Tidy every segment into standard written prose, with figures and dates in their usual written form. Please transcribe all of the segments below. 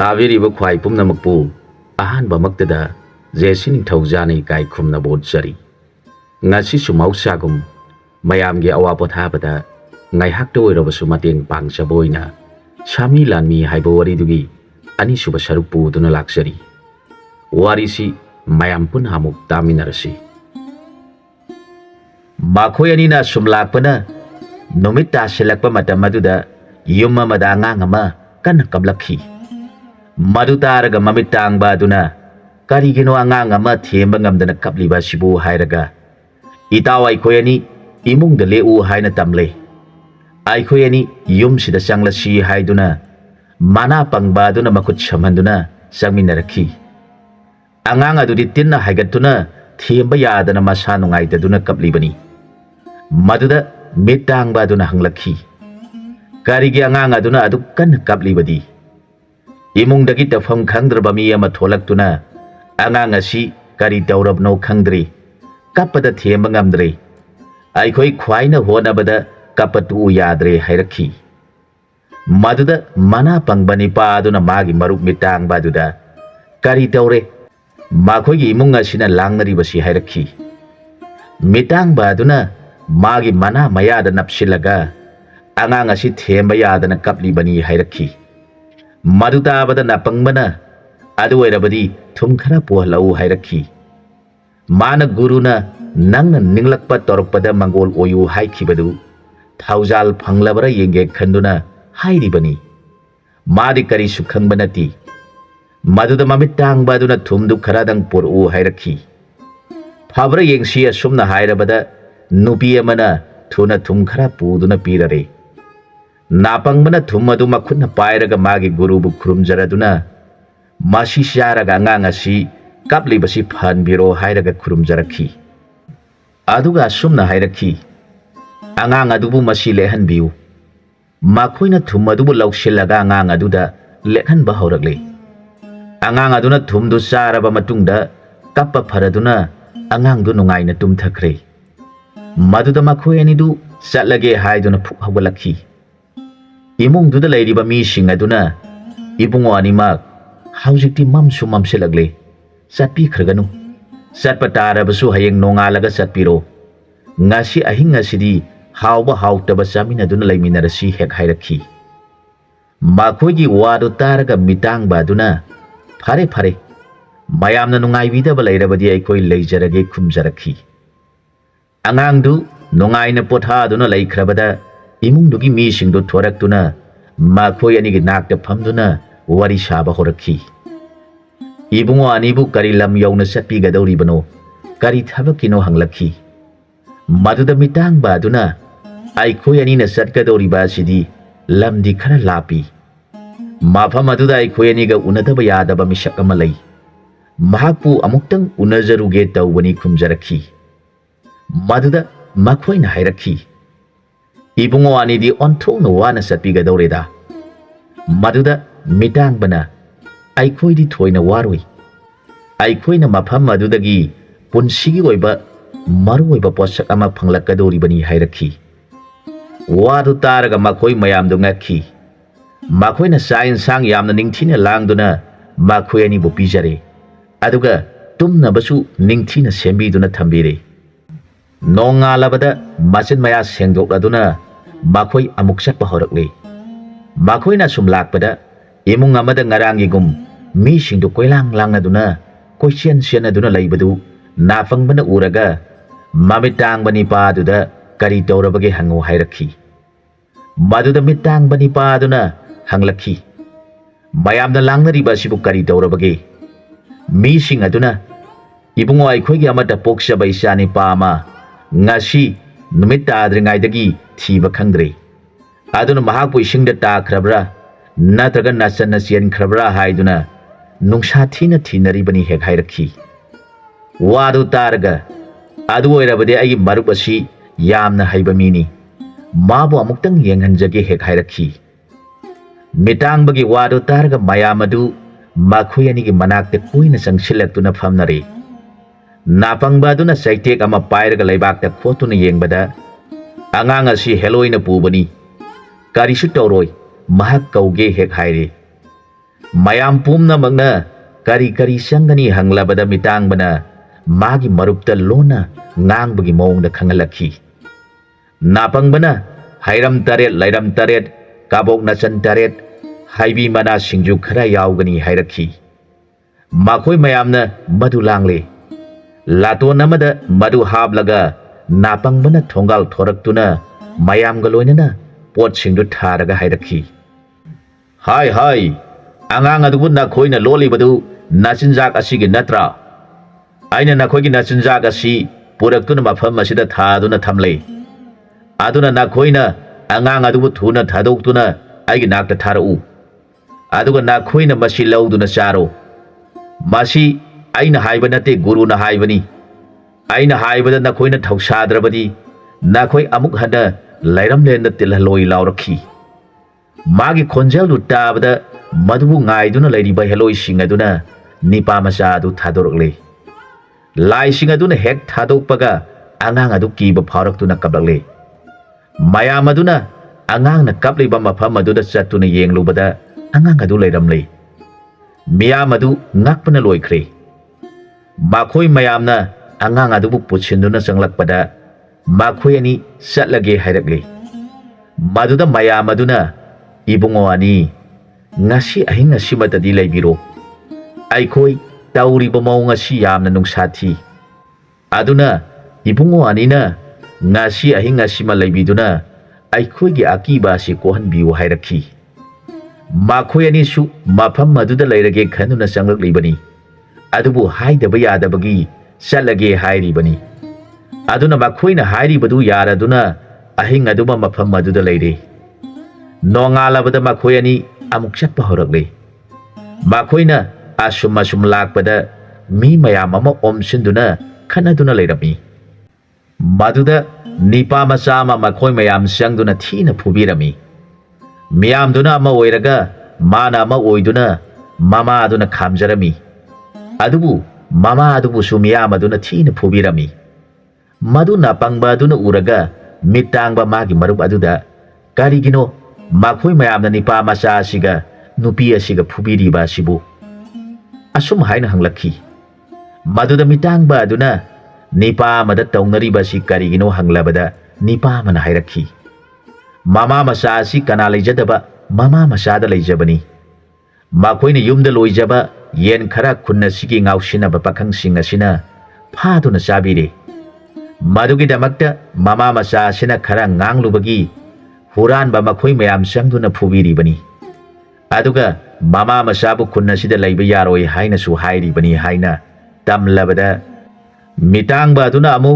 ताबीरिब ख्वाई पुम्नमकपु अहानबमक्तदा जेसी निंथौजानि काई खुमनबोदजरी ngasisu mausagum mayamgi awa pothabada ngaihakta oirabsu mateng pangsaboina sami lanmi haibo waridugi ani suba sarupu duna laksari warisi mayam pun hamuk taminarasi makhoi anina sumlakpana numit tasilakpa matam maduda yum amada angang ama kan kablakhi madu taraga mamit tangba duna karigino angang ama themba ngamdana kapliba sibu hairaga itaw aikoy ani imung da leu haina tamle aikoy ani yum sida sangla si haiduna mana pangba duna makut samhanduna sangminarakhi angang adudi tinna haigatuna themba yadana masa nungai duna kaplibani maduda mitang ba duna hanglakhi karigi angang aduna adu kan kaplibadi imung dagi tafam khangdraba mi ama tholaktuna angang asi kari tawrabno khangdri kapada themba ngamdre aikhoi khwaina honabada kapatu yadre hairakhi maduda mana pangbani pa aduna magi marup mitang baduda kari tawre makhoi gi imung asina langnari basi hairakhi mitang baduna magi mana mayada napsilaga angang asi themba yadana kapli bani hairakhi maduda bada napangbana adu oirabadi thum khara pohlau hairakhi mana guruna nang ninglakpa torpada mangol oyu haikibadu thaujal phanglabara yenge khanduna hairibani madi kari sukhang banati maduda mamitang baduna thumdu kharadang poru hairakhi phabra yengsi asumna hairabada nupi amana thuna thum khara puduna pirare napangbana thumadu makhunna pairaga magi gurubu khurumjaraduna masi syaraga ngangasi kapli basi phan biro hairaga khurumjarakhi aduga sumna hairakhi angang adubu masi lehan biu makhoina thum adubu lausilaga angang aduda lekhan ba haurakle angang aduna thumdu saraba matungda kappa pharaduna angang du nungaina tumthakre maduda makhoi ani du satlage haiduna phuk hawalakhi imung duda leiriba mi sing aduna ibungo animak haujikti mamsu mamselagle satpi khraganu satpa tarabasu hayeng nongalaga satpiro ngasi ahing ngasidi hawba hawtaba samina duna laiminarasi hek hairakhi makhoigi wadu taraga mitang baduna phare phare mayamna nungai bidaba lairabadi aikoi leijarage khumjarakhi angangdu nungaina potha duna laikhrabada imungdugi mi singdu thoraktuna makhoi anigi nakta phamduna wari saba horakhi ibungo anibu kari lam yauna satpi gadori bano kari thabakino hanglakhi maduda mitang baduna aikhoi anina satgadori ba sidi lamdi khara lapi mafam aduda aikhoi aniga unadaba yadaba misak ama lei mahakpu amuktang unajaruge tawbani khumjarakhi maduda makhoina hairakhi ibungo anidi onthongna wana satpi gadoreda maduda mitang bana aikhoi di thoina waroi aikhoi na mafam adudagi punsigi oiba maru oiba posak ama phanglakadori bani hairakhi wadu taraga makhoi mayam du ngakhi makhoi na sain sang yamna ningthina langduna makhoi ani bu pijare aduga tumna basu ningthina sembiduna thambire nonga labada masin maya sengdokladuna makhoi amuk sakpa horakle makhoi na sumlakpada imung amada ngarangi gum mi singdu koilang langaduna koisian sianaduna laibadu nafangbana uraga mamitang bani paduda kari tawrabage hango hairakhi maduda mitang bani paduna hanglakhi mayamna langnariba sibu kari tawrabage mi sing aduna ibungo aikhoigi amata poksaba isani pama ngasi numit tadringaidagi thiba khangdre aduna mahakpu isingda takhrabra natraga nasan sian khrabra haiduna nungsa thina thinaribani hek hairakhi wadu targa adu oirabade ai marup asi yamna haiba mini mabu amuktang yenghanjage hek hairakhi mitang bagi wadu targa mayamadu makhoi ani gi manakte koina sangsilaktuna phamnare napang baduna saitek ama pairaga laibakta khotuna yengbada angang asi heloina pubani karisu tawroi mahak kauge hek haire mayam pumnamakna kari kari sangani hanglabada mitangbana magi marupta lona ngangbagi mawngda khangalakhi napangbana hairam taret lairam taret kabok nachan taret haibi mana singju khara yaugani hairakhi makhoi mayamna madu langle laton amada madu hablaga napangbana thongal thoraktuna mayamga loinana pot singdu tharaga hairakhi hai hai angang adubu nakhoina lolibadu nachinjak asigi natra aina nakhoigi nachinjak asi puraktuna mafam asida thaduna thamle aduna nakhoina angang adubu thuna thadoktuna aigi nakta tharau aduga nakhoina masi lauduna charo masi aina haiba nate guru na haibani aina haibada nakhoina thausadrabadi nakhoi amuk hana lairam len tilhaloi laurakhi magi khonjal du tabada madubu ngaiduna lairiba heloi singaduna nipa macha adu thadorokle lai singaduna hek thadokpaga angang adu kiba pharaktuna kablakle mayam aduna angang na kapliba mafam aduda chatuna yenglubada angang adu lairamle miyam adu ngakpana loikhre makhoi mayamna angang adu puchinduna changlakpada makhoi ani chatlage hairakle maduda mayam aduna ibungo ani ngasi ahing ngasi matadi laibiro aikhoi tauriba mawng asi yamna nungsathi aduna ibungo anina ngasi ahing ngasi ma laibiduna aikhoi gi akiba si kohanbiu hairakhi makhoi ani su mafam maduda lairage khanuna changlak libani adubu haidaba yadabagi chatlage hairibani aduna makhoina hairibadu yaraduna ahing aduba mafam maduda laire nongalabada makhoi ani amuk chatpa horakle makhoina asum asum lakpada mi mayam ama omsinduna khanaduna leirami maduda nipa macha ama makhoi mayam sangduna thina phubirami miyam duna ama oiraga mana ama oiduna mama aduna khamjarami adubu mama adubu su miyam aduna thina phubirami maduna pangba aduna uraga mitangba magi marup aduda karigino makhoi mayamna nipa macha asiga nupi asiga phubiriba asibu asum haina hanglakhi maduda mitangba aduna nipa amada taunariba si karigino hanglabada nipa mana hairakhi mama macha asi kana leijadaba mama macha da leijabani makhoina yumda loijaba yen khara khunna sigi ngausinaba pakhang sing asina phaduna chabire madugi damakta mama macha asina khara nganglubagi huran ba makhoi mayam sangduna phubiribani aduga mama masabu khunna sida laiba yaroi haina su hairibani haina tamlabada mitang ba duna amu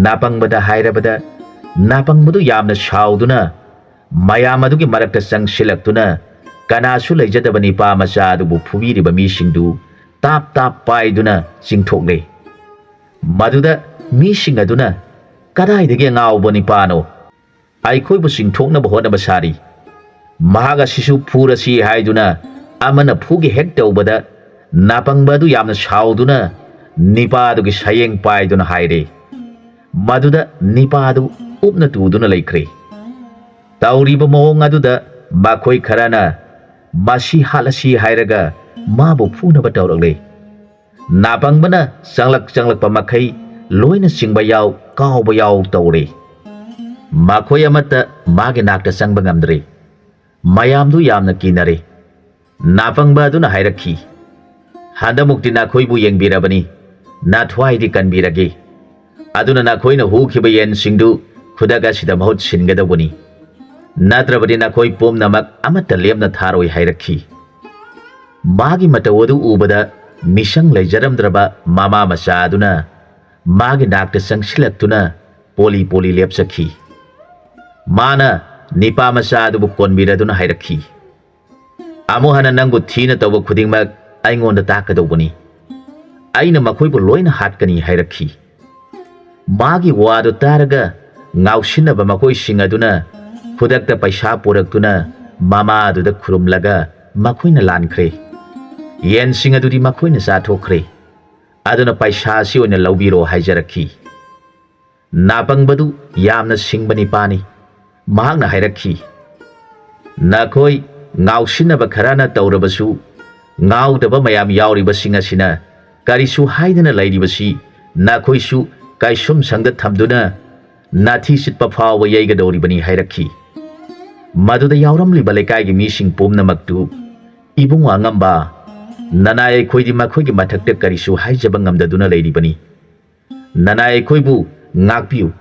napang bada hairabada napang mudu yamna shauduna mayam adugi marakta sangsilaktuna kana su leijadabani pa masa adubu phubiriba mi singdu tap tap paiduna singthokle maduda mi singaduna kadaidage ngaubani pano aikhoi bu singthokna ba hona basari mahaga sisu phura si haiduna amana phugi hek tawbada napangba du yamna shauduna nipa du gi sayeng paiduna haire maduda nipa du upna tuduna laikre tauriba mawng aduda makhoi kharana masi halasi hairaga mabu phuna ba tawrakle napangbana changlak pamakhai loina singba yaw kawba yaw tawre makhoi amata magi nakta changba ngamdre mayamdu yamna kinare napangba aduna hairakhi handamukti nakhoi bu yengbirabani nathwai di kanbirage aduna nakhoina hukhiba yen singdu khudaga sida mahut singadabuni natrabadi nakhoi pumnamak amata lemna tharoi hairakhi magi matawadu ubada misang leijaramdraba mama macha aduna magi nakta sangsilaktuna poli poli lepsakhi mana nipa macha adubu konbiraduna hairakhi amu hana nangu thina tawba khudingmak aingonda takadobuni aina makhoibu loina hatkani hairakhi magi wadu taraga ngausinaba makhoi singaduna khudakta paisa poraktuna mama aduda khurumlaga makhoina lankhre yen singadudi makhoina chathokre aduna paisa si oina laubiro haijarakhi napangbadu yamna singbani pani mahakna hairakhi nakhoi ngausinaba kharana tawrabasu ꯉꯥꯎꯗꯕ ꯃꯌꯥꯝ ꯌꯥꯎꯔꯤꯕꯁꯤꯡ ꯑꯁꯤꯅ ꯀꯔꯤꯁꯨ ꯍꯥꯏꯗꯅ ꯂꯩꯔꯤꯕꯁꯤ ꯅꯈꯣꯏꯁꯨ ꯀꯥꯏꯁꯨꯝ ꯁꯪꯗ ꯊꯝꯗꯨꯅ ꯅꯥꯊꯤ ꯁꯤꯠꯄ ꯐꯥꯎꯕ ꯌꯩꯒꯗꯧꯔꯤꯕꯅꯤ ꯍꯥꯏꯔꯛꯈꯤ꯫ ꯃꯗꯨꯗ ꯌꯥꯎꯔꯝꯂꯤꯕ ꯂꯩꯀꯥꯏꯒꯤ ꯃꯤꯁꯤꯡ ꯄꯨꯝꯅꯃꯛꯇꯨ ꯏꯕꯨꯡꯉꯣ ꯑꯉꯝꯕ, ꯅꯅꯥꯏ ꯑꯩꯈꯣꯏꯗꯤ ꯃꯈꯣꯏꯒꯤ ꯃꯊꯛꯇ ꯀꯔꯤꯁꯨ ꯍꯥꯏꯖꯕ ꯉꯝꯗꯗꯨꯅ ꯂꯩꯔꯤꯕꯅꯤ꯫ ꯅꯅꯥꯏ ꯑꯩꯈꯣꯏꯕꯨ ꯉꯥꯛꯄꯤꯌꯨ,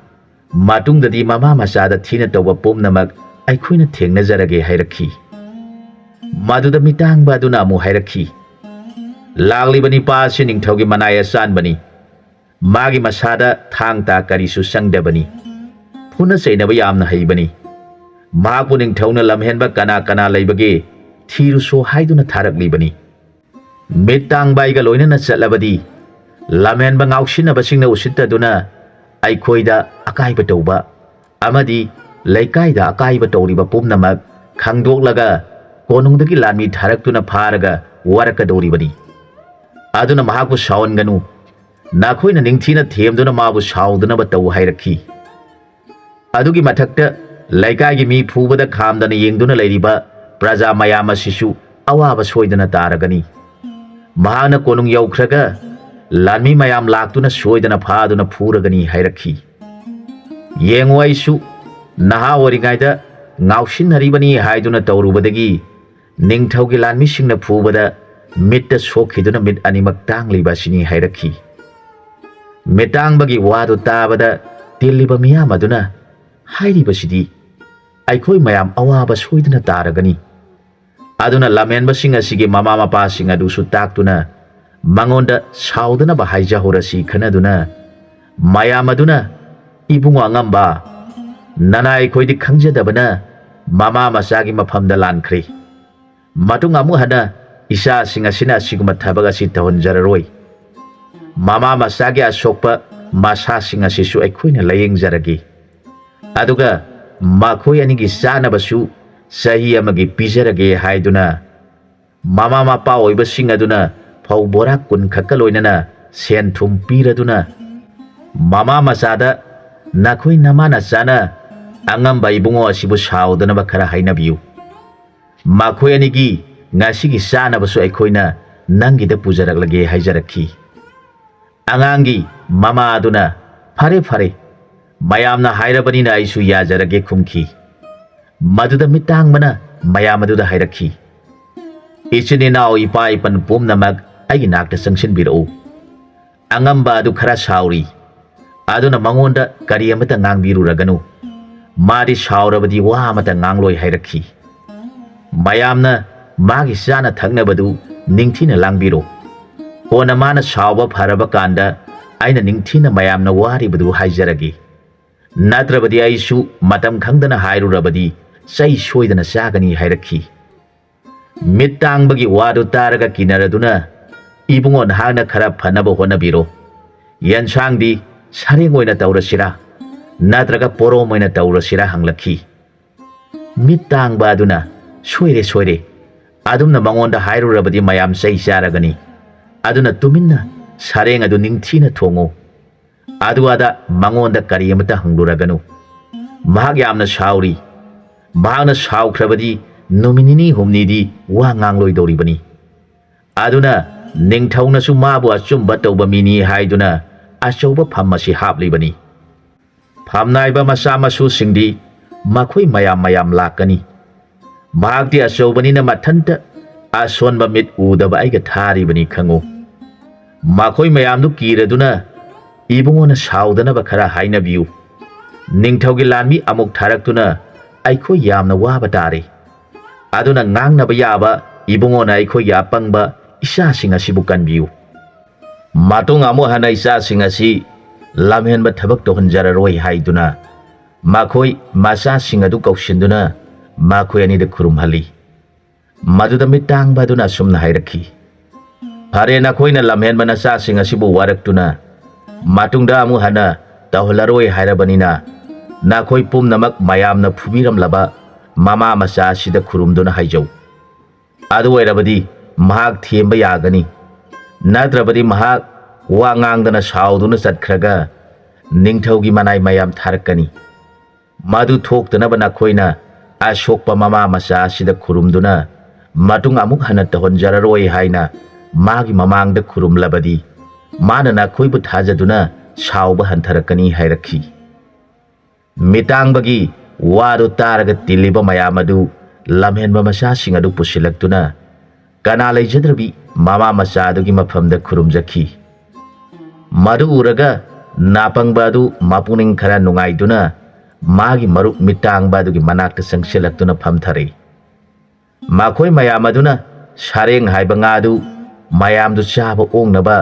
ꯃꯇꯨꯡꯗꯗꯤ ꯃꯃꯥ ꯃꯆꯥꯗ ꯊꯤꯅ ꯇꯧꯕ ꯄꯨꯝꯅꯃꯛ ꯑꯩꯈꯣꯏꯅ ꯊꯦꯡꯅꯖꯔꯒꯦ ꯍꯥꯏꯔꯛꯈꯤ꯫ ꯃꯗꯨꯗ ꯃꯤꯇꯥꯡꯕ ꯑꯗꯨꯅ ꯑꯃꯨꯛ ꯍꯥꯏꯔꯛꯈꯤ, ꯂꯥꯛꯂꯤꯕ ꯅꯤꯄꯥ ꯑꯁꯤ ꯅꯤꯡꯊꯧꯒꯤ ꯃꯅꯥꯏ ꯑꯆꯥꯟꯕꯅꯤ, ꯃꯥꯒꯤ ꯃꯁꯥꯗ ꯊꯥꯡ ꯇꯥ ꯀꯔꯤꯁꯨ ꯆꯪꯗꯕꯅꯤ, ꯐꯨꯅ ꯆꯩꯅꯕ ꯌꯥꯝꯅ ꯍꯩꯕꯅꯤ, ꯃꯍꯥꯛꯄꯨ ꯅꯤꯡꯊꯧꯅ ꯂꯝꯍꯦꯟꯕ ꯀꯅꯥ ꯀꯅꯥ ꯂꯩꯕꯒꯦ ꯊꯤꯔꯨꯁꯣ ꯍꯥꯏꯗꯨꯅ ꯊꯥꯔꯛꯂꯤꯕꯅꯤ꯫ ꯃꯤꯠ ꯇꯥꯡꯕ ꯑꯩꯒ ꯂꯣꯏꯅꯅ ꯆꯠꯂꯕꯗꯤ ꯂꯝꯍꯦꯟꯕ ꯉꯥꯎꯁꯤꯟꯅꯕꯁꯤꯡꯅ ꯎꯁꯤꯠꯇꯗꯨꯅ ꯑꯩꯈꯣꯏꯗ ꯑꯀꯥꯏꯕ ꯇꯧꯕ ꯑꯃꯗꯤ ꯂꯩꯀꯥꯏꯗ ꯑꯀꯥꯏꯕ ꯇꯧꯔꯤꯕ ꯄꯨꯝꯅꯃꯛ ꯈꯪꯗꯣꯛꯂꯒ ꯀꯣꯅꯨꯡꯗꯒꯤ ꯂꯥꯟꯃꯤ ꯊꯥꯔꯛꯇꯨꯅ ꯐꯥꯔꯒ ꯋꯥꯔꯛꯀꯗꯧꯔꯤꯕꯅꯤ꯫ ꯑꯗꯨꯅ ꯃꯍꯥꯛꯄꯨ ꯁꯥꯎꯍꯟꯒꯅꯨ, ꯅꯈꯣꯏꯅ ꯅꯤꯡꯊꯤꯅ ꯊꯦꯝꯗꯨꯅ ꯃꯥꯕꯨ ꯁꯥꯎꯗꯅꯕ ꯇꯧ ꯍꯥꯏꯔꯛꯈꯤ꯫ ꯑꯗꯨꯒꯤ ꯃꯊꯛꯇ ꯂꯩꯀꯥꯏꯒꯤ ꯃꯤ ꯐꯨꯕꯗ ꯈꯥꯝꯗꯅ ꯌꯦꯡꯗꯨꯅ ꯂꯩꯔꯤꯕ ꯄ꯭ꯔꯖꯥ ꯃꯌꯥꯝ ꯑꯁꯤꯁꯨ ꯑꯋꯥꯕ ꯁꯣꯏꯗꯅ ꯇꯥꯔꯒꯅꯤ꯫ ꯃꯍꯥꯛꯅ ꯀꯣꯅꯨꯡ ꯌꯧꯈ꯭ꯔꯒ ꯂꯥꯟꯃꯤ ꯃꯌꯥꯝ ꯂꯥꯛꯇꯨꯅ ꯁꯣꯏꯗꯅ ꯐꯥꯗꯨꯅ ꯐꯨꯔꯒꯅꯤ ꯍꯥꯏꯔꯛꯈꯤ꯫ ꯌꯦꯡꯉꯨ, ꯑꯩꯁꯨ ꯅꯍꯥ ꯑꯣꯏꯔꯤꯉꯩꯗ ꯉꯥꯎꯁꯤꯟꯅꯔꯤꯕꯅꯤ ꯍꯥꯏꯗꯨꯅ ꯇꯧꯔꯨꯕꯗꯒꯤ ꯅꯤꯡꯊꯧꯒꯤ ꯂꯥꯟꯃꯤꯁꯤꯡꯅ ꯐꯨꯕꯗ ꯃꯤꯠꯇ ꯁꯣꯛꯈꯤꯗꯨꯅ ꯃꯤꯠ ꯑꯅꯤꯃꯛ ꯇꯥꯡꯂꯤꯕ ꯑꯁꯤꯅꯤ ꯍꯥꯏꯔꯛꯈꯤ꯫ ꯃꯤꯇꯥꯡꯕꯒꯤ ꯋꯥꯗꯨ ꯇꯥꯕꯗ ꯇꯤꯜꯂꯤꯕ ꯃꯤꯌꯥꯝ ꯑꯗꯨꯅ ꯍꯥꯏꯔꯤꯕꯁꯤꯗꯤ ꯑꯩꯈꯣꯏ ꯃꯌꯥꯝ ꯑꯋꯥꯕ ꯁꯣꯏꯗꯅ ꯇꯥꯔꯒꯅꯤ, ꯑꯗꯨꯅ ꯂꯝꯍꯦꯟꯕꯁꯤꯡ ꯑꯁꯤꯒꯤ ꯃꯃꯥ ꯃꯄꯥꯁꯤꯡ ꯑꯗꯨꯁꯨ ꯇꯥꯛꯇꯨꯅ ꯃꯉꯣꯟꯗ ꯁꯥꯎꯗꯅꯕ ꯍꯥꯏꯖꯍꯧꯔꯁꯤ ꯈꯟꯅꯗꯨꯅ ꯃꯌꯥꯝ ꯑꯗꯨꯅ ꯏꯕꯨꯡꯉꯣ ꯑꯉꯝꯕ, ꯅꯅꯥꯏ ꯑꯩꯈꯣꯏꯗꯤ ꯈꯪꯖꯗꯕꯅ ꯃꯃꯥ ꯃꯆꯥꯒꯤ ꯃꯐꯝꯗ ꯂꯥꯟꯈ꯭ꯔꯦ, ꯃꯇꯨꯡ ꯑꯃꯨꯛ ꯍꯟꯅ ꯏꯆꯥꯁꯤꯡ ꯑꯁꯤꯅ ꯑꯁꯤꯒꯨꯝꯕ ꯊꯕꯛ ꯑꯁꯤ ꯇꯧꯍꯟꯖꯔꯔꯣꯏ, ꯃꯃꯥ ꯃꯆꯥꯒꯤ ꯑꯁꯣꯛꯄ ꯃꯁꯥꯁꯤꯡ ꯑꯁꯤꯁꯨ ꯑꯩꯈꯣꯏꯅ ꯂꯥꯌꯦꯡꯖꯔꯒꯦ, ꯑꯗꯨꯒ ꯃꯈꯣꯏ ꯑꯅꯤꯒꯤ ꯆꯥꯅꯕꯁꯨ ꯆꯍꯤ ꯑꯃꯒꯤ ꯄꯤꯖꯔꯒꯦ ꯍꯥꯏꯗꯨꯅ ꯃꯃꯥ ꯃꯄꯥ ꯑꯣꯏꯕꯁꯤꯡ ꯑꯗꯨꯅ ꯐꯧ ꯕꯣꯔꯥ 10 ꯈꯛꯀ ꯂꯣꯏꯅꯅ ꯁꯦꯟ ꯊꯨꯝ ꯄꯤꯔꯗꯨꯅ ꯃꯃꯥ ꯃꯆꯥꯗ ꯅꯈꯣꯏ ꯅꯃꯥꯅ ꯆꯥꯅ ꯑꯉꯝꯕ ꯏꯕꯨꯡꯉꯣ ꯑꯁꯤꯕꯨ ꯁꯥꯎꯗꯅꯕ ꯈꯔ ꯍꯥꯏꯅꯕꯤꯌꯨ, ꯃꯈꯣꯏ ꯑꯅꯤꯒꯤ ꯉꯁꯤꯒꯤ ꯆꯥꯅꯕꯁꯨ ꯑꯩꯈꯣꯏꯅ ꯅꯪꯒꯤꯗ ꯄꯨꯖꯔꯛꯂꯒꯦ ꯍꯥꯏꯖꯔꯛꯈꯤ꯫ ꯑꯉꯥꯡꯒꯤ ꯃꯃꯥ ꯑꯗꯨꯅ ꯐꯔꯦ ꯐꯔꯦ, ꯃꯌꯥꯝꯅ ꯍꯥꯏꯔꯕꯅꯤꯅ ꯑꯩꯁꯨ ꯌꯥꯖꯔꯒꯦ ꯈꯨꯝꯈꯤ꯫ ꯃꯗꯨꯗ ꯃꯤꯇꯥꯡꯕꯅ ꯃꯌꯥꯝ ꯑꯗꯨꯗ ꯍꯥꯏꯔꯛꯈꯤ, ꯏꯆꯤꯟ ꯏꯅꯥꯎ ꯏꯄꯥ ꯏꯄꯟ ꯄꯨꯝꯅꯃꯛ ꯑꯩꯒꯤ ꯅꯥꯛꯇ ꯆꯪꯁꯤꯟꯕꯤꯔꯛꯎ, ꯑꯉꯝꯕ ꯑꯗꯨ ꯈꯔ ꯁꯥꯎꯔꯤ, ꯑꯗꯨꯅ ꯃꯉꯣꯟꯗ ꯀꯔꯤ ꯑꯃꯠꯇ ꯉꯥꯡꯕꯤꯔꯨꯔꯒꯅꯨ, ꯃꯥꯗꯤ ꯁꯥꯎꯔꯕꯗꯤ ꯋꯥ ꯑꯃꯠꯇ ꯉꯥꯡꯂꯣꯏ ꯍꯥꯏꯔꯛꯈꯤ꯫ ꯃꯌꯥꯝꯅ ꯃꯥꯒꯤ ꯆꯥꯅ ꯊꯛꯅꯕꯗꯨ ꯅꯤꯡꯊꯤꯅ ꯂꯥꯡꯕꯤꯔꯣ, ꯀꯣꯟꯅ ꯃꯥꯅ ꯁꯥꯎꯕ ꯐꯔꯕ ꯀꯥꯟꯗ ꯑꯩꯅ ꯅꯤꯡꯊꯤꯅ ꯃꯌꯥꯝꯅ ꯋꯥꯔꯤꯕꯗꯨ ꯍꯥꯏꯖꯔꯒꯦ, ꯅꯠꯇ꯭ꯔꯕꯗꯤ ꯑꯩꯁꯨ ꯃꯇꯝ ꯈꯪꯗꯅ ꯍꯥꯏꯔꯨꯔꯕꯗꯤ ꯆꯩ ꯁꯣꯏꯗꯅ ꯆꯥꯒꯅꯤ ꯍꯥꯏꯔꯛꯈꯤ꯫ ꯃꯤꯠ ꯇꯥꯡꯕꯒꯤ ꯋꯥꯗꯨ ꯇꯥꯔꯒ ꯀꯤꯅꯔꯗꯨꯅ ꯏꯕꯨꯡꯉꯣ ꯅꯍꯥꯛꯅ ꯈꯔ ꯐꯅꯕ ꯍꯣꯠꯅꯕꯤꯔꯣ, ꯌꯦꯟꯁꯥꯡꯗꯤ ꯁꯔꯦꯡ ꯑꯣꯏꯅ ꯇꯧꯔꯁꯤꯔꯥ ꯅꯠꯇ꯭ꯔꯒ ꯄꯣꯔꯣꯝ ꯑꯣꯏꯅ ꯇꯧꯔꯁꯤꯔꯥ ꯍꯪꯂꯛꯈꯤ꯫ ꯃꯤꯠ ꯇꯥꯡꯕ ꯑꯗꯨꯅ ꯁꯣꯏꯔꯦ ꯁꯣꯏꯔꯦ, ꯑꯗꯨꯝꯅ ꯃꯉꯣꯟꯗ ꯍꯥꯏꯔꯨꯔꯕꯗꯤ ꯃꯌꯥꯝ ꯆꯩ ꯆꯥꯔꯒꯅꯤ, ꯑꯗꯨꯅ ꯇꯨꯃꯤꯟꯅ ꯁꯔꯦꯡ ꯑꯗꯨ ꯅꯤꯡꯊꯤꯅ ꯊꯣꯡꯉꯨ, ꯑꯗꯨ ꯑꯗꯥ ꯃꯉꯣꯟꯗ ꯀꯔꯤ ꯑꯃꯠꯇ ꯍꯪꯂꯨꯔꯒꯅꯨ, ꯃꯍꯥꯛ ꯌꯥꯝꯅ ꯁꯥꯎꯔꯤ, ꯃꯍꯥꯛꯅ ꯁꯥꯎꯈ꯭ꯔꯕꯗꯤ ꯅꯨꯃꯤꯠ ꯅꯤꯅꯤ ꯍꯨꯝꯅꯤꯗꯤ ꯋꯥ ꯉꯥꯡꯂꯣꯏꯗꯧꯔꯤꯕꯅꯤ, ꯑꯗꯨꯅ ꯅꯤꯡꯊꯧꯅꯁꯨ ꯃꯥꯕꯨ ꯑꯆꯨꯝꯕ ꯇꯧꯕ ꯃꯤꯅꯤ ꯍꯥꯏꯗꯨꯅ ꯑꯆꯧꯕ ꯐꯝ ꯑꯁꯤ ꯍꯥꯞꯂꯤꯕꯅꯤ꯫ ꯐꯝꯅꯥꯏꯕ ꯃꯆꯥ ꯃꯁꯨꯁꯤꯡꯗꯤ ꯃꯈꯣꯏ ꯃꯌꯥꯝ ꯃꯌꯥꯝ ꯂꯥꯛꯀꯅꯤ, ꯃꯍꯥꯛꯇꯤ ꯑꯆꯧꯕꯅꯤꯅ ꯃꯊꯟꯇ ꯑꯁꯣꯟꯕ ꯃꯤꯠ ꯎꯗꯕ ꯑꯩꯒ ꯊꯥꯔꯤꯕꯅꯤ ꯈꯪꯉꯨ, ꯃꯈꯣꯏ ꯃꯌꯥꯝꯗꯨ ꯀꯤꯔꯗꯨꯅ ꯏꯕꯨꯡꯉꯣꯅ ꯁꯥꯎꯗꯅꯕ ꯈꯔ ꯍꯥꯏꯅꯕꯤꯌꯨ, ꯅꯤꯡꯊꯧꯒꯤ ꯂꯥꯟꯃꯤ ꯑꯃꯨꯛ ꯊꯥꯔꯛꯇꯨꯅ ꯑꯩꯈꯣꯏ ꯌꯥꯝꯅ ꯋꯥꯕ ꯇꯥꯔꯦ, ꯑꯗꯨꯅ ꯉꯥꯡꯅꯕ ꯌꯥꯕ ꯏꯕꯨꯡꯉꯣꯅ ꯑꯩꯈꯣꯏꯒꯤ ꯑꯄꯪꯕ ꯏꯆꯥꯁꯤꯡ ꯑꯁꯤꯕꯨ ꯀꯟꯕꯤꯌꯨ, ꯃꯇꯨꯡ ꯑꯃꯨꯛ ꯍꯟꯅ ꯏꯆꯥꯁꯤꯡ ꯑꯁꯤ ꯂꯝꯍꯦꯟꯕ ꯊꯕꯛ ꯇꯧꯍꯟꯖꯔꯔꯣꯏ ꯍꯥꯏꯗꯨꯅ ꯃꯈꯣꯏ ꯃꯆꯥꯁꯤꯡ ꯑꯗꯨ ꯀꯧꯁꯤꯟꯗꯨꯅ ꯃꯈꯣꯏ ꯑꯅꯤꯗ ꯈꯨꯔꯨꯝꯍꯜꯂꯤ꯫ ꯃꯗꯨꯗ ꯃꯤꯠ ꯇꯥꯡꯕ ꯑꯗꯨꯅ ꯑꯁꯨꯝꯅ ꯍꯥꯏꯔꯛꯈꯤ, ꯐꯔꯦ, ꯅꯈꯣꯏꯅ ꯂꯝꯍꯦꯟꯕ ꯅꯆꯥꯁꯤꯡ ꯑꯁꯤꯕꯨ ꯋꯥꯔꯛꯇꯨꯅ ꯃꯇꯨꯡꯗ ꯑꯃꯨꯛ ꯍꯟꯅ ꯇꯧꯍꯜꯂꯔꯣꯏ ꯍꯥꯏꯔꯕꯅꯤꯅ ꯅꯈꯣꯏ ꯄꯨꯝꯅꯃꯛ ꯃꯌꯥꯝꯅ ꯐꯨꯕꯤꯔꯝꯂꯕ ꯃꯃꯥ ꯃꯆꯥ ꯑꯁꯤꯗ ꯈꯨꯔꯨꯝꯗꯨꯅ ꯍꯥꯏꯖꯧ, ꯑꯗꯨ ꯑꯣꯏꯔꯕꯗꯤ ꯃꯍꯥꯛ ꯊꯦꯝꯕ ꯌꯥꯒꯅꯤ, ꯅꯠꯇ꯭ꯔꯕꯗꯤ ꯃꯍꯥꯛ ꯋꯥ ꯉꯥꯡꯗꯅ ꯁꯥꯎꯗꯨꯅ ꯆꯠꯈ꯭ꯔꯒ ꯅꯤꯡꯊꯧꯒꯤ ꯃꯅꯥꯏ ꯃꯌꯥꯝ ꯊꯥꯔꯛꯀꯅꯤ, ꯃꯗꯨ ꯊꯣꯛꯇꯅꯕ ꯅꯈꯣꯏꯅ ꯑꯁꯣꯛꯄ ꯃꯃꯥ ꯃꯆꯥ ꯑꯁꯤꯗ ꯈꯨꯔꯨꯝꯗꯨꯅ matung amuk hana tahonjararoi haina magi mamangda khurumlabadi mana nakhoi bu thajaduna sauba hantharakani hairakhi mitangbagi waru taraga tiliba mayamadu lamhenba masasing adu pusilaktuna kana leijadrabi mama masadugi mafamda khurumjakhi madu uraga napangba adu mapuning khara nungaiduna magi maruk mitangba adugi manakta sangsilaktuna phamthare makhoi mayamaduna sareng haiba nga adu mayamdu chaba ongnaba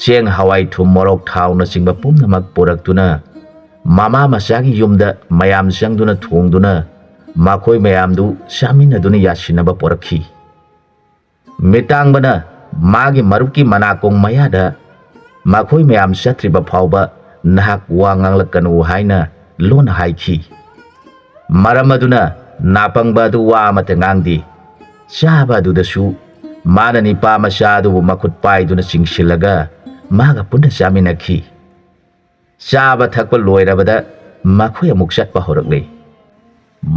cheng hawai thum morok thawna singba pumnamak poraktuna mama masagi yumda mayam sangduna thongduna makhoi mayamdu saminaduna yasinaba porakhi mitangbana magi maruki manakong mayada makhoi mayam satriba phawba nahak wanganglakanu haina lon haikhi maramaduna napangba du wa amata ngangdi chaba dudasu mana nipa masadu makut paiduna singsilaga maga punda saminakhi chaba thakpa loirabada makhoi amuk satpa horakle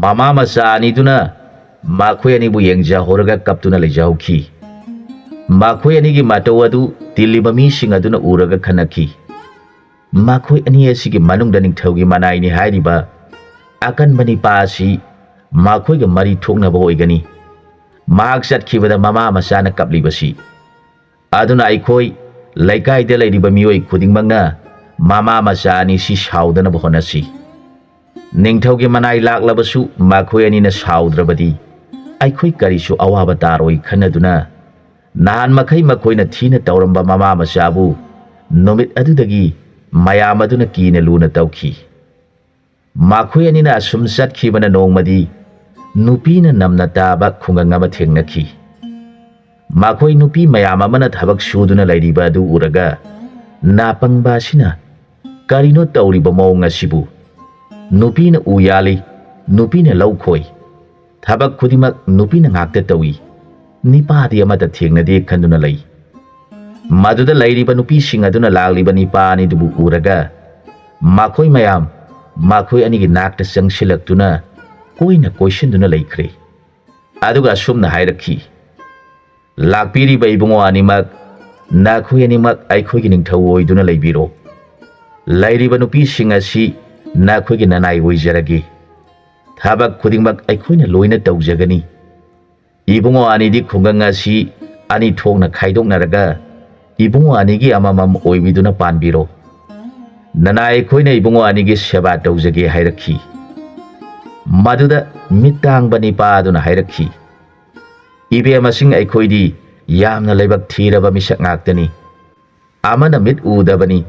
mama masa aniduna makhoi anibu yengja horaga kaptuna lejaukhi makhoi anigi matau adu tiliba mising aduna uraga khanakhi makhoi ani asigi manungda ningthaugi manaini hairiba akan bani pasi makhoi ga mari thoknaba oigani mahak satkhibada mama masana kaplibasi aduna aikhoi laikai de lairiba mioi khudingmangna mama masani si saudana bahonasi ningthaugi manai laklabasu makhoi ani na saudrabadi aikhoi karisu awaba taroi khanaduna nahan makhai makhoi na thina tawramba mama masabu nomit adudagi mayam aduna kina luna tawkhi makhoi ani na asum satkhibana nongmadi nupina namna taba khungang ama thengnakhi makhoi nupi mayam amana thabak suduna lairiba adu uraga napangba sina karino tawriba mawng asibu nupina uyali nupina laukhoi thabak khudimak nupina ngakta tawi nipadi amata thengnade khanduna lai maduda lairiba nupi sing aduna lagliba nipani dubu uraga makhoi mayam makhoi anigi nakta sangsilaktuna koina koisinduna laikhre aduga sumna hairakhi lakpiriba ibungo animak nakhoi animak aikhoigi ningthau oiduna laibiro lairiba nupi sing asi nakhoigi nanai oijarage thabak khudingmak aikhoina loina tawjagani ibungo anidi khungang asi ani thongna khaidoknaraga ibungo anigi amamam oibiduna panbiro nanai khoina ibungo anigi seba tawjage hairakhi maduda mitang bani pa aduna hairakhi ibe masing aikhoidi yamna leibak thiraba misak ngaktani amana mit udabani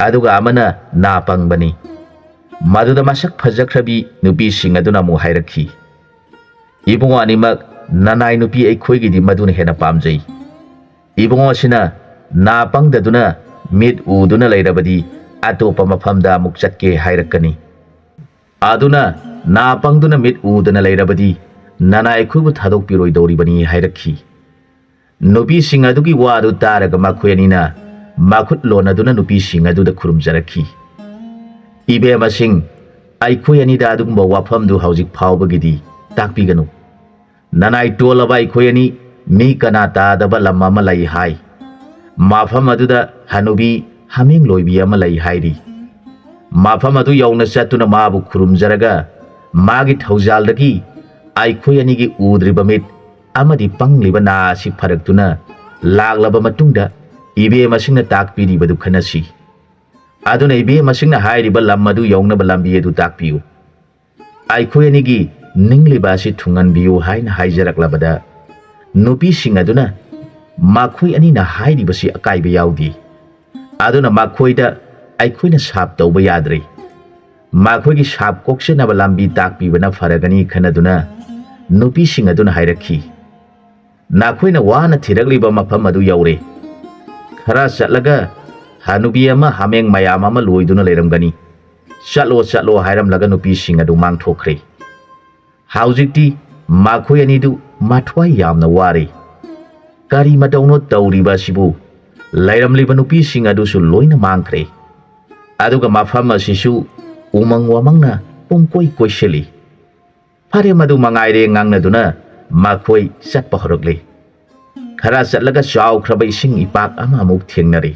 aduga amana napang bani maduda masak phajakhrabi nupi sing aduna mu hairakhi ibungo animak nanai nupi aikhoigi di maduna hena pamjai ibungo sina napang daduna mit uduna leirabadi atopa mafamda amuk chatke hairakani aduna napangduna mit udana leirabadi nanai khubu thadok piroi doribani hairakhi nupi sing adugi wadu taraga makhoi anina makhut lonaduna nupi sing aduda khurumjarakhi ibe masing aikhoi ani da adugumba wafamdu haujik phawbagidi takpiganu nanai tolaba aikhoi ani mi kana tadaba lamma ma lai hai mafam aduda hanubi haming loibi ama lai hairi mafam adu yauna satuna mabu khurumjaraga magi thaujaldagi aikhoi anigi udriba mit amadi pangliba na si pharaktuna laglaba matungda ibe masingna takpiriba du khanasi aduna ibe masingna hairiba lamadu yauna balambi edu takpiu aikhoi anigi ningliba si thunganbiu haina haijaraklabada nupi sing aduna makhoi ani na hairiba si akaiba yaudi aduna makhoida aikhoina sap tawba yadre makhoi gi sap kokse na balambi takpibana faragani khanaduna nupi sing aduna hairakhi nakhoina wana thiragliba mafam adu yaure khara chatlaga hanubi ama hameng mayam ama loiduna leiramgani chalo hairamlaga nupi sing adu mangthokre haujikti makhoi ani du mathwai yamna ware kari matauno tawriba sibu lairamliba nupi sing adu su loina mangkhre aduga mafam asisu umang wamangna pungkoi koiseli phare madu mangaire ngangnaduna ꯃꯈꯣꯏ ꯆꯠꯄ ꯍꯧꯔꯛꯂꯤ꯫ ꯈꯔ ꯆꯠꯂꯒ ꯆꯥꯎꯈ꯭ꯔꯕ ꯏꯁꯤꯡ ꯏꯄꯥꯛ ꯑꯃ ꯑꯃꯨꯛ ꯊꯦꯡꯅꯔꯤ꯫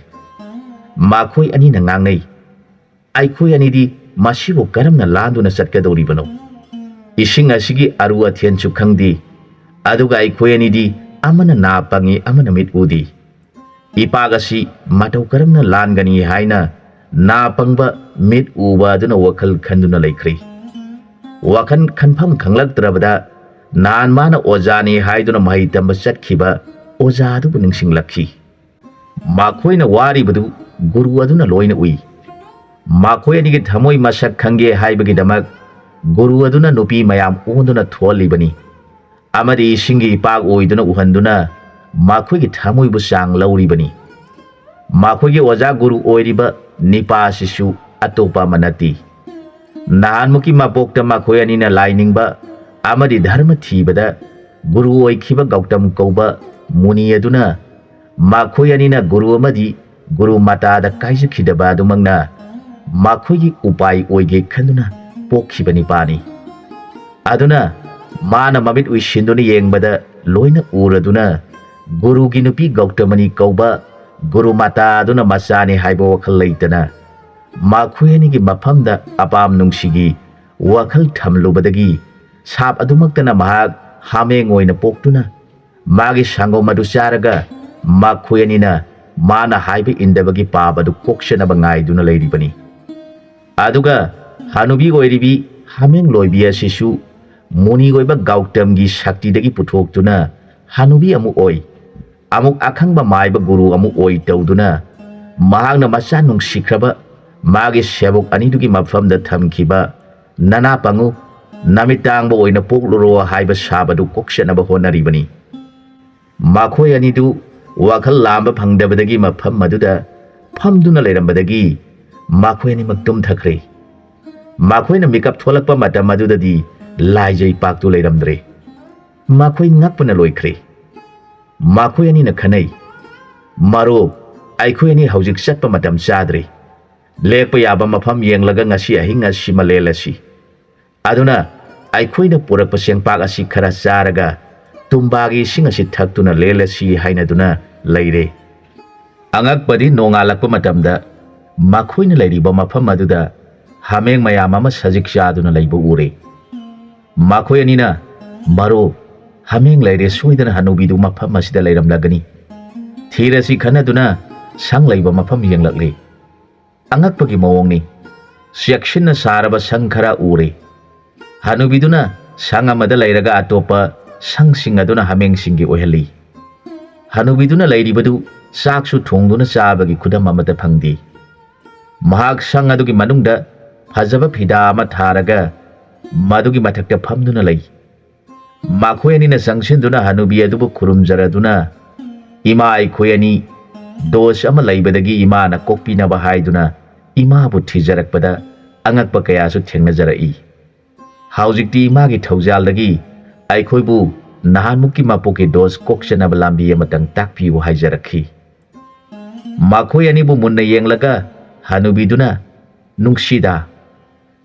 ꯃꯈꯣꯏ ꯑꯅꯤꯅ ꯉꯥꯡꯅꯩ, ꯑꯩꯈꯣꯏ ꯑꯅꯤꯗꯤ ꯃꯁꯤꯕꯨ ꯀꯔꯝꯅ ꯂꯥꯟꯗꯨꯅ ꯆꯠꯀꯗꯧꯔꯤꯕꯅꯣ? ꯏꯁꯤꯡ ꯑꯁꯤꯒꯤ ꯑꯔꯨ ꯑꯊꯦꯟꯁꯨ ꯈꯪꯗꯦ, ꯑꯗꯨꯒ ꯑꯩꯈꯣꯏ ꯑꯅꯤꯗꯤ ꯑꯃꯅ ꯅꯥ ꯄꯪꯉꯤ ꯑꯃꯅ ꯃꯤꯠ ꯎꯗꯦ꯫ ꯏꯄꯥꯛ ꯑꯁꯤ ꯃꯇꯧ ꯀꯔꯝꯅ ꯂꯥꯟꯒꯅꯤ ꯍꯥꯏꯅ ꯅꯥ ꯄꯪꯕ ꯃꯤꯠ ꯎꯕ ꯑꯗꯨꯅ ꯋꯥꯈꯜ ꯈꯟꯗꯨꯅ ꯂꯩꯈ꯭ꯔꯦ꯫ ꯋꯥꯈꯜ ꯈꯟꯐꯝ ꯈꯪꯂꯛꯇ꯭ꯔꯕꯗ ꯅꯍꯥꯟ ꯃꯥꯅ ꯑꯣꯖꯥꯅꯤ ꯍꯥꯏꯗꯨꯅ ꯃꯍꯩ ꯇꯝꯕ ꯆꯠꯈꯤꯕ ꯑꯣꯖꯥ ꯑꯗꯨꯕꯨ ꯅꯤꯡꯁꯤꯡꯂꯛꯈꯤ꯫ ꯃꯈꯣꯏꯅ ꯋꯥꯔꯤꯕꯗꯨ ꯒꯨꯔꯨ ꯑꯗꯨꯅ ꯂꯣꯏꯅ ꯎꯏ꯫ ꯃꯈꯣꯏ ꯑꯅꯤꯒꯤ ꯊꯃꯣꯏ ꯃꯁꯛ ꯈꯪꯒꯦ ꯍꯥꯏꯕꯒꯤꯗꯃꯛ ꯒꯨꯔꯨ ꯑꯗꯨꯅ ꯅꯨꯄꯤ ꯃꯌꯥꯝ ꯑꯣꯟꯗꯨꯅ ꯊꯣꯛꯍꯜꯂꯤꯕꯅꯤ, ꯑꯃꯗꯤ ꯏꯁꯤꯡꯒꯤ ꯏꯄꯥꯛ ꯑꯣꯏꯗꯨꯅ ꯎꯍꯟꯗꯨꯅ ꯃꯈꯣꯏꯒꯤ ꯊꯃꯣꯏꯕꯨ ꯆꯥꯡ ꯂꯧꯔꯤꯕꯅꯤ꯫ ꯃꯈꯣꯏꯒꯤ ꯑꯣꯖꯥ ꯒꯨꯔꯨ ꯑꯣꯏꯔꯤꯕ ꯅꯤꯄꯥ ꯑꯁꯤꯁꯨ ꯑꯇꯣꯞꯄ ꯑꯃ ꯅꯠꯇꯦ, ꯅꯍꯥꯟꯃꯨꯛꯀꯤ ꯃꯄꯣꯛꯇ ꯃꯈꯣꯏ ꯑꯅꯤꯅ ꯂꯥꯏꯅꯤꯡꯕ ꯑꯃꯗꯤ ꯙꯔꯃ ꯊꯤꯕꯗ ꯒꯨꯔꯨ ꯑꯣꯏꯈꯤꯕ ꯒꯧꯇꯝ ꯀꯧꯕ ꯃꯨꯅꯤ ꯑꯗꯨꯅ ꯃꯈꯣꯏ ꯑꯅꯤꯅ ꯒꯨꯔꯨ ꯑꯃꯗꯤ ꯒꯨꯔꯨ ꯃꯇꯥꯗ ꯀꯥꯏꯖꯈꯤꯗꯕ ꯑꯗꯨꯃꯛꯅ ꯃꯈꯣꯏꯒꯤ ꯎꯄꯥꯏ ꯑꯣꯏꯒꯦ ꯈꯟꯗꯨꯅ ꯄꯣꯛꯈꯤꯕ ꯅꯤꯄꯥꯅꯤ꯫ ꯑꯗꯨꯅ ꯃꯥꯅ ꯃꯃꯤꯠ ꯎꯏꯁꯤꯟꯗꯨꯅ ꯌꯦꯡꯕꯗ ꯂꯣꯏꯅ ꯎꯔꯗꯨꯅ ꯒꯨꯔꯨꯒꯤ ꯅꯨꯄꯤ ꯒꯧꯇꯃꯅꯤ ꯀꯧꯕ ꯒꯨꯔꯨ ꯃꯇꯥ ꯑꯗꯨꯅ ꯃꯆꯥꯅꯤ ꯍꯥꯏꯕ ꯋꯥꯈꯜ ꯂꯩꯇꯅ ꯃꯈꯣꯏ ꯑꯅꯤꯒꯤ ꯃꯐꯝꯗ ꯑꯄꯥꯝ ꯅꯨꯡꯁꯤꯒꯤ ꯋꯥꯈꯜ ꯊꯝꯂꯨꯕꯗꯒꯤ ꯁꯥꯞ ꯑꯗꯨꯃꯛꯇꯅ ꯃꯍꯥꯛ ꯍꯥꯃꯦꯡ ꯑꯣꯏꯅ ꯄꯣꯛꯇꯨꯅ ꯃꯥꯒꯤ ꯁꯪꯒꯣꯝ ꯑꯗꯨ ꯆꯥꯔꯒ ꯃꯈꯣꯏ ꯑꯅꯤꯅ ꯃꯥꯅ ꯍꯥꯏꯕ ꯏꯟꯗꯕꯒꯤ ꯄꯥꯞ ꯑꯗꯨ ꯀꯣꯛꯁꯅꯕ ꯉꯥꯏꯗꯨꯅ ꯂꯩꯔꯤꯕꯅꯤ꯫ ꯑꯗꯨꯒ ꯍꯅꯨꯕꯤ ꯑꯣꯏꯔꯤꯕꯤ ꯍꯥꯃꯦꯡ ꯂꯣꯏꯕꯤ ꯑꯁꯤꯁꯨ ꯃꯨꯅꯤ ꯑꯣꯏꯕ ꯒꯧꯇꯝꯒꯤ ꯁꯛꯇꯤꯗꯒꯤ ꯄꯨꯊꯣꯛꯇꯨꯅ ꯍꯅꯨꯕꯤ ꯑꯃꯨꯛ ꯑꯣꯏ, ꯑꯃꯨꯛ ꯑꯈꯪꯕ ꯃꯥꯏꯕ ꯒꯨꯔꯨ ꯑꯃꯨꯛ ꯑꯣꯏ ꯇꯧꯗꯨꯅ ꯃꯍꯥꯛꯅ ꯃꯆꯥ ꯅꯨꯡꯁꯤꯈ꯭ꯔꯕ ꯃꯥꯒꯤ ꯁꯦꯕꯣꯛ ꯑꯅꯤꯗꯨꯒꯤ ꯃꯐꯝꯗ ꯊꯝꯈꯤꯕ ꯅꯅꯥ ꯄꯪꯉꯨ ꯅꯃꯤꯠ ꯇꯥꯡꯕ ꯑꯣꯏꯅ ꯄꯣꯛꯂꯨꯔꯣ ꯍꯥꯏꯕ ꯁꯥꯞ ꯑꯗꯨ ꯀꯣꯛꯁꯟꯅꯕ ꯍꯣꯠꯅꯔꯤꯕꯅꯤ꯫ ꯃꯈꯣꯏ ꯑꯅꯤꯗꯨ ꯋꯥꯈꯜ ꯂꯥꯝꯕ ꯐꯪꯗꯕꯗꯒꯤ ꯃꯐꯝ ꯑꯗꯨꯗ ꯐꯝꯗꯨꯅ ꯂꯩꯔꯝꯕꯗꯒꯤ ꯃꯈꯣꯏ ꯑꯅꯤꯃꯛ ꯇꯨꯝꯊꯈ꯭ꯔꯦ꯫ ꯃꯈꯣꯏꯅ ꯃꯤꯀꯞ ꯊꯣꯛꯂꯛꯄ ꯃꯇꯝ ꯑꯗꯨꯗꯗꯤ ꯂꯥꯏꯖꯩ ꯄꯥꯛꯇꯨ ꯂꯩꯔꯝꯗ꯭ꯔꯦ꯫ ꯃꯈꯣꯏ ꯉꯛꯄꯅ ꯂꯣꯏꯈ꯭ꯔꯦ꯫ ꯃꯈꯣꯏ ꯑꯅꯤꯅ ꯈꯟꯅꯩ, ꯃꯔꯨꯞ, ꯑꯩꯈꯣꯏ ꯑꯅꯤ ꯍꯧꯖꯤꯛ ꯆꯠꯄ ꯃꯇꯝ ꯆꯥꯗ꯭ꯔꯦ, ꯂꯦꯛꯄ ꯌꯥꯕ ꯃꯐꯝ ꯌꯦꯡꯂꯒ ꯉꯁꯤ ꯑꯍꯤꯡ ꯑꯁꯤꯃ ꯂꯦꯜꯂꯁꯤ꯫ ꯑꯗꯨꯅ ꯑꯩꯈꯣꯏꯅ ꯄꯨꯔꯛꯄ ꯆꯦꯡꯄꯥꯛ ꯑꯁꯤ ꯈꯔ ꯆꯥꯔꯒ ꯇꯨꯝꯕꯥꯒꯤ ꯏꯁꯤꯡ ꯑꯁꯤ ꯊꯛꯇꯨꯅ ꯂꯦꯜꯂꯁꯤ ꯍꯥꯏꯅꯗꯨꯅ ꯂꯩꯔꯦ꯫ ꯑꯉꯛꯄꯗꯤ ꯅꯣꯡꯉꯥꯜꯂꯛꯄ ꯃꯇꯝꯗ ꯃꯈꯣꯏꯅ ꯂꯩꯔꯤꯕ ꯃꯐꯝ ꯑꯗꯨꯗ ꯍꯥꯃꯦꯡ ꯃꯌꯥꯝ ꯑꯃ ꯁꯖꯤꯛ ꯆꯥꯗꯨꯅ ꯂꯩꯕ ꯎꯔꯦ꯫ ꯃꯈꯣꯏ ꯑꯅꯤꯅ, ꯃꯔꯨꯞ, ꯍꯥꯃꯦꯡ ꯂꯩꯔꯦ, ꯁꯣꯏꯗꯅ ꯍꯅꯨꯕꯤꯗꯨ ꯃꯐꯝ ꯑꯁꯤꯗ ꯂꯩꯔꯝꯂꯒꯅꯤ, ꯊꯤꯔꯁꯤ ꯈꯟꯅꯗꯨꯅ ꯁꯪ ꯂꯩꯕ ꯃꯐꯝ ꯌꯦꯡꯂꯛꯂꯤ꯫ ꯑꯉꯛꯄꯒꯤ ꯃꯑꯣꯡꯅꯤ, ꯆꯦꯛꯁꯤꯟꯅ ꯁꯥꯔꯕ ꯁꯪ ꯈꯔ ꯎꯔꯦ꯫ ꯍꯅꯨꯕꯤꯗꯨꯅ ꯁꯪ ꯑꯃꯗ ꯂꯩꯔꯒ ꯑꯇꯣꯞꯄ ꯁꯪꯁꯤꯡ ꯑꯗꯨꯅ ꯍꯥꯃꯦꯡꯁꯤꯡꯒꯤ ꯑꯣꯏꯍꯜꯂꯤ꯫ ꯍꯅꯨꯕꯤꯗꯨꯅ ꯂꯩꯔꯤꯕꯗꯨ ꯆꯥꯛꯁꯨ ꯊꯣꯡꯗꯨꯅ ꯆꯥꯕꯒꯤ ꯈꯨꯗꯝ ꯑꯃꯠꯇ ꯐꯪꯗꯦ꯫ ꯃꯍꯥꯛ ꯁꯪ ꯑꯗꯨꯒꯤ ꯃꯅꯨꯡꯗ ꯐꯖꯕ ꯐꯤꯗꯥ ꯑꯃ ꯊꯥꯔꯒ ꯃꯗꯨꯒꯤ ꯃꯊꯛꯇ ꯐꯝꯗꯨꯅ ꯂꯩ꯫ ꯃꯈꯣꯏ ꯑꯅꯤꯅ ꯆꯪꯁꯤꯟꯗꯨꯅ ꯍꯅꯨꯕꯤ ꯑꯗꯨꯕꯨ ꯈꯨꯔꯨꯝꯖꯔꯗꯨꯅ, ꯏꯃꯥ, ꯑꯩꯈꯣꯏ ꯑꯅꯤ ꯗꯣꯁ ꯑꯃ ꯂꯩꯕꯗꯒꯤ ꯏꯃꯥꯅ ꯀꯣꯛꯄꯤꯅꯕ ꯍꯥꯏꯗꯨꯅ ꯏꯃꯥꯕꯨ ꯊꯤꯖꯔꯛꯄꯗ ꯑꯉꯛꯄ ꯀꯌꯥꯁꯨ ꯊꯦꯡꯅꯖꯔꯛꯏ꯫ ꯍꯧꯖꯤꯛꯇꯤ ꯏꯃꯥꯒꯤ ꯊꯧꯖꯥꯜꯗꯒꯤ ꯑꯩꯈꯣꯏꯕꯨ ꯅꯍꯥꯟꯃꯨꯛꯀꯤ ꯃꯄꯣꯛꯀꯤ ꯗꯣꯁ ꯀꯣꯛꯆꯅꯕ ꯂꯝꯕꯤ ꯑꯃꯇꯪ ꯇꯥꯛꯄꯤꯌꯨ ꯍꯥꯏꯖꯔꯛꯈꯤ꯫ ꯃꯈꯣꯏ ꯑꯅꯤꯕꯨ ꯃꯨꯟꯅ ꯌꯦꯡꯂꯒ ꯍꯅꯨꯕꯤꯗꯨꯅ, ꯅꯨꯡꯁꯤꯗ,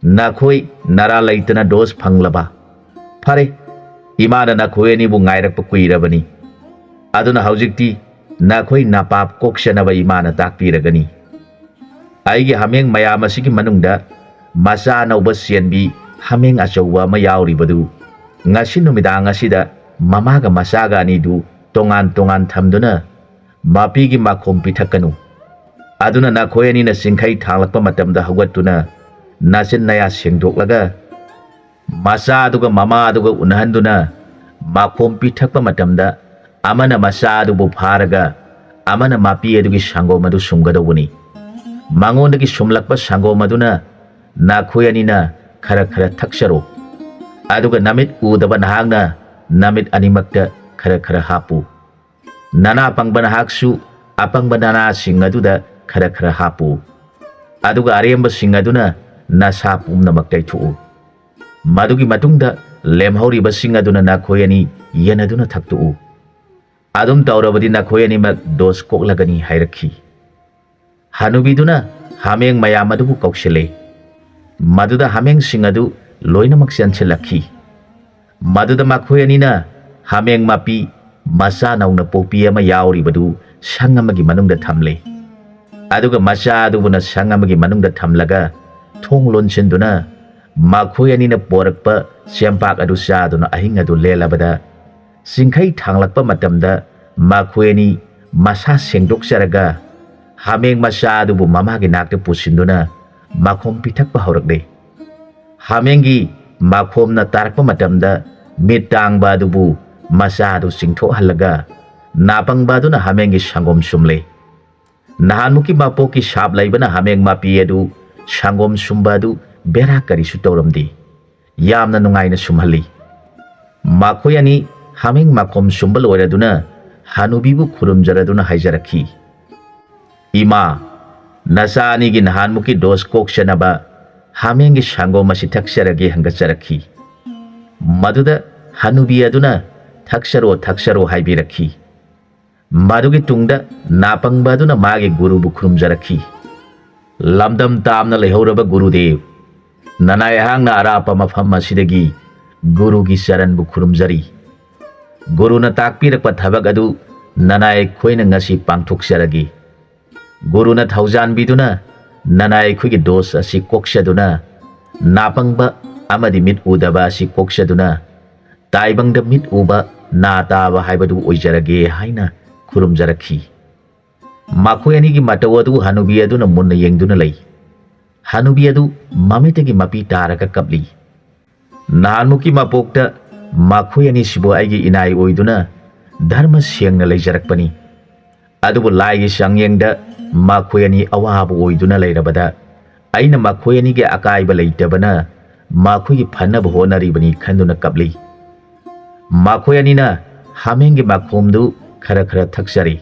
ꯅꯈꯣꯏ ꯅꯔꯥ ꯂꯩꯇꯅ ꯗꯣꯁ ꯐꯪꯂꯕ? ꯐꯔꯦ, ꯏꯃꯥꯅ ꯅꯈꯣꯏ ꯑꯅꯤꯕꯨ ꯉꯥꯏꯔꯛꯄ ꯀꯨꯏꯔꯕꯅꯤ, ꯑꯗꯨꯅ ꯍꯧꯖꯤꯛꯇꯤ ꯅꯈꯣꯏ ꯅꯄꯥꯞ ꯀꯣꯛꯆꯅꯕ ꯏꯃꯥꯅ ꯇꯥꯛꯄꯤꯔꯒꯅꯤ꯫ ꯑꯩꯒꯤ ꯍꯥꯃꯦꯡ ꯃꯌꯥꯝ ꯑꯁꯤꯒꯤ ꯃꯅꯨꯡꯗ ꯃꯆꯥ ꯑꯅꯧꯕ ꯆꯦꯟꯕꯤ ꯍꯥꯃꯦꯡ ꯑꯆꯧꯕ ꯑꯃ ꯌꯥꯎꯔꯤꯕꯗꯨ ꯉꯁꯤ ꯅꯨꯃꯤꯗꯥꯡ ꯑꯁꯤꯗ ꯃꯃꯥꯒ ꯃꯆꯥꯒ ꯑꯅꯤꯗꯨ ꯇꯣꯉꯥꯟ ꯇꯣꯉꯥꯟ ꯊꯝꯗꯨꯅ ꯃꯄꯤꯒꯤ ꯃꯈꯣꯝ ꯄꯤꯊꯛꯀꯅꯨ꯫ ꯑꯗꯨꯅ ꯅꯈꯣꯏ ꯑꯅꯤꯅ ꯆꯤꯡꯈꯩ ꯊꯥꯡꯂꯛꯄ ꯃꯇꯝꯗ ꯍꯧꯒꯠꯇꯨꯅ ꯅꯆꯤꯟ ꯅꯌꯥ ꯁꯦꯡꯗꯣꯛꯂꯒ ꯃꯆꯥ ꯑꯗꯨꯒ ꯃꯃꯥ ꯑꯗꯨꯒ ꯎꯅꯍꯟꯗꯨꯅ ꯃꯈꯣꯝ ꯄꯤꯊꯛꯄ ꯃꯇꯝꯗ ꯑꯃꯅ ꯃꯆꯥ ꯑꯗꯨꯕꯨ ꯐꯥꯔꯒ ꯑꯃꯅ ꯃꯄꯤ ꯑꯗꯨꯒꯤ ꯁꯪꯒꯣꯝ ꯑꯗꯨ ꯁꯨꯝꯒꯗꯧꯕꯅꯤ꯫ ꯃꯉꯣꯟꯗꯒꯤ ꯁꯨꯝꯂꯛꯄ ꯁꯪꯒꯣꯝ ꯑꯗꯨꯅ ꯅꯈꯣꯏ ꯑꯅꯤꯅ ꯈꯔ ꯈꯔ ꯊꯛꯆꯔꯣ, ꯑꯗꯨꯒ ꯅꯃꯤꯠ ꯎꯗꯕ ꯅꯍꯥꯛꯅ ꯅꯃꯤꯠ ꯑꯅꯤꯃꯛꯇ ꯈꯔ ꯈꯔ ꯍꯥꯞꯄꯨ꯫ ꯅꯅꯥ ꯄꯪꯕ ꯅꯍꯥꯛꯁꯨ ꯑꯄꯪꯕ ꯅꯅꯥꯁꯤꯡ ꯑꯗꯨꯗ ꯈꯔ ꯈꯔ ꯍꯥꯞꯄꯨ, ꯑꯗꯨꯒ ꯑꯔꯦꯝꯕꯁꯤꯡ ꯑꯗꯨꯅ ꯅꯁꯥ ꯄꯨꯝꯅꯃꯛ ꯇꯩꯊꯣꯛꯎ꯫ ꯃꯗꯨꯒꯤ ꯃꯇꯨꯡꯗ ꯂꯦꯝꯍꯧꯔꯤꯕꯁꯤꯡ ꯑꯗꯨꯅ ꯅꯈꯣꯏ ꯑꯅꯤ ꯌꯦꯟꯅꯗꯨꯅ ꯊꯛꯇꯣꯛꯎ꯫ ꯑꯗꯨꯝ ꯇꯧꯔꯕꯗꯤ ꯅꯈꯣꯏ ꯑꯅꯤꯃꯛ ꯗꯣꯁ ꯀꯣꯛꯂꯒꯅꯤ ꯍꯥꯏꯔꯛꯈꯤ꯫ ꯍꯅꯨꯕꯤꯗꯨꯅ ꯍꯥꯃꯦꯡ ꯃꯌꯥꯝ ꯑꯗꯨꯕꯨ ꯀꯧꯁꯤꯜꯂꯦ꯫ ꯃꯗꯨꯗ ꯍꯥꯃꯦꯡꯁꯤꯡ ꯑꯗꯨ ꯂꯣꯏꯅꯃꯛ ꯆꯦꯟꯁꯤꯜꯂꯛꯈꯤ꯫ ꯃꯗꯨꯗ ꯃꯈꯣꯏ ꯑꯅꯤꯅ hameng mapi masa nauna popi ama yauribadu sang amagi manungda thamle aduga masa adubuna sang amagi manungda thamlaga thong lonchinduna makhoi anina porakpa sempak adu saduna ahing adu lelabada singkhai thanglakpa matamda makhoi ani masa sengdoksaraga hameng masa adubu mamagi nakte pusinduna makhom pithakpa horakle hamengi makhomna tarakpa matamda mitangba adubu masa adu singtho halaga napang baduna hamengi sangom sumle nahanmuki mapoki shap laibana hameng mapi adu sangom sumbadu bera kari su tawramdi yamna nungaina sumhali makhoi ani hameng makhom sumbal oiraduna hanubibu khurumjaraduna haijarakhi ima nasani gi nahanmuki dos kokshanaba hamengi sangom asi thaksaragi hangacharakhi maduda hanubi aduna thaksaro haibirakhi madugi tungda napangba aduna magi guru bu khurumjarakhi lamdam tamna lehauraba gurudev nanai hangna arapa mafam asidagi guru gi saran bu khurumjari guru na takpirakpa thabak adu nanai khoina ngasi pangthoksaragi guru na thaujan biduna nanai khoigi dos asi kokshaduna napangba amadi mit udaba asi kokshaduna taibangda mit uba na taba haibadu oijarage haina khurumjarakhi makhoi anigi matau adu hanubi aduna munna yengduna lei hanubi adu mamitagi mapi taraga kapli nahanmuki mapokta makhoi ani sibo aigi inai oiduna dharma sengna leijarakpani adubu laigi sangyengda makhoi ani awabu oiduna leirabada aina makhoi ani ge akaiba leitabana makhoi gi phanaba honaribani khanduna kapli makhoi ani na hamengi makhomdu khara thaksari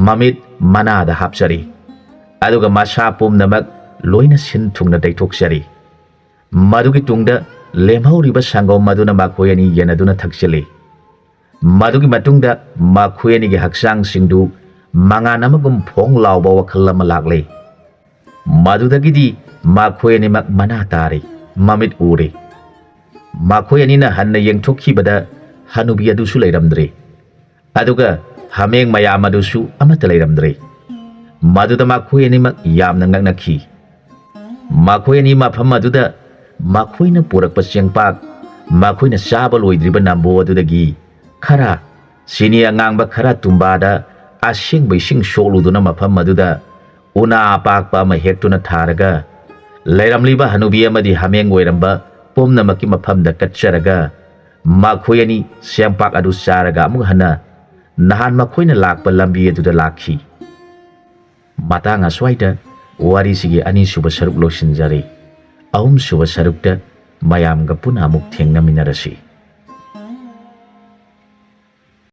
mamit manada hapsari aduga masa pumnamak loina sin thungna daithoksari madugi tungda lemhauriba sangom maduna makhoi ani yanaduna thaksali madugi matungda makhoi ani gi haksang singdu mangan amagum phong lawba wakhal ama lagle madudagidi makhoi ani mak mana tari mamit ure makhoi ani na hanna yengthokhibada hanubi adu su leiramdre aduga hameng mayam adusu amata leiramdre maduda makhoi ani mak yamna ngaknakhi makhoi ani mafam aduda makhoi na purakpa sengpak makhoi na saba loidriba nambo adudagi khara sini angangba khara tumbada asing baising soluduna mafam aduda una apakpa ma hektuna tharaga leiramliba hanubi amadi hameng oiramba pomnamaki mafamda katcharaga makhoi ani sengpak adu saraga amuk hana nahan makhoina lakpa lambi aduda lakhi matang aswaida wari sigi ani suba saruk losinjari ahum suba sarukta mayamga puna amuk thengnaminarasi